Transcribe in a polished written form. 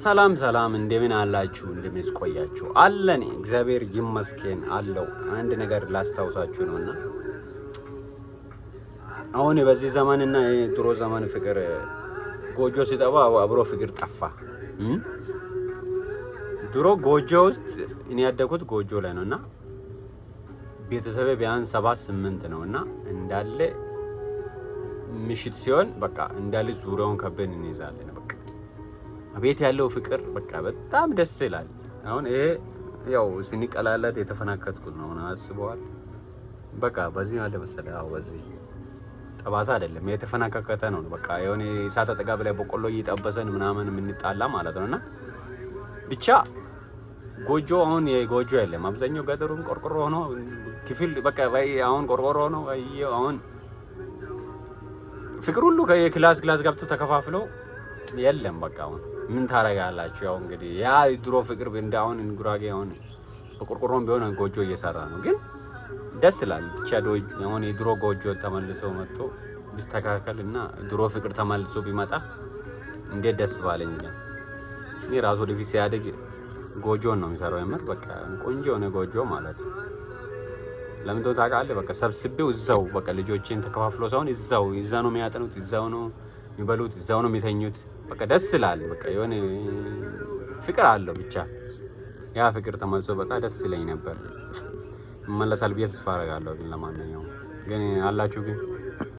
ሰላም ሰላም፣ እንደምን አላችሁ? እንደምን ቆያችሁ? አለን እግዚአብሔር ይመስገን አለው። አንድ ነገር ላስታውሳችሁ ነውና አሁን በዚህ ዘመንና የድሮ ዘመን ፍቅር ጎጆ ሲጠፋ አብሮ ፍቅር ጠፋ። ድሮ ጎጆ ውስጥ እኔ ያደኩት ጎጆ ላይ ነውና ቤተሰቤ ቢያንስ 7-8 ነውና እንዳለ ምሽት ሲሆን በቃ እንዳለ ዙሪያውን ከበን እንይዛለን። በቃ ቤት ያለው ፍቅር በቃ በጣም ደስ ይላል። አሁን ይሄ ያው ስንቀላላት የተፈናከትኩት ነው አስበዋል። በቃ በዚህ ማለት መሰለህ በዚህ ጠባሳ አይደለም የተፈናከከተ ነው። በቃ የሆነ እሳት አጠገብ ላይ በቆሎ እየጠበሰን ምናምን የምንጣላ ማለት ነውና ብቻ ጎጆ አሁን የጎጆ የለም። አብዛኛው ገጠሩን ቆርቆሮ ሆኖ ክፍል በቃ አሁን ቆርቆሮ ነው። አሁን ፍቅር ሁሉ ከክላስ ገብቶ ተከፋፍሎ የለም። በቃ አሁን ምን ታረጋላችሁ? ያው እንግዲህ ያ ድሮ ፍቅር እንዳሁን ጉራጌ አሁን በቆርቆሮም ቢሆን ጎጆ እየሰራ ነው። ግን ደስ ይላል ብቻ አሁን የድሮ ጎጆ ተመልሶ መጥቶ ቢስተካከልና ድሮ ፍቅር ተመልሶ ቢመጣ እንዴት ደስ ባለኝ። እኔ ራሱ ወደፊት ሲያድግ ጎጆን ነው የሚሰራው። የምር በቃ ቆንጆ የሆነ ጎጆ ማለት ነው። ለምን እንደሆነ ታውቃለህ? በቃ ሰብስቤው እዛው በቃ ልጆቼን ተከፋፍሎ ሳይሆን እዛው ነው የሚያጠኑት፣ እዛው ነው የሚበሉት፣ እዛው ነው የሚተኙት። በቃ ደስ ይላል። በቃ የሆነ ፍቅር አለው ብቻ ያ ፍቅር ተመልሶ በቃ ደስ ይለኝ ነበር። ይመለሳል ብዬ ተስፋ አደርጋለሁ። ግን ለማንኛውም ግን አላችሁ ግን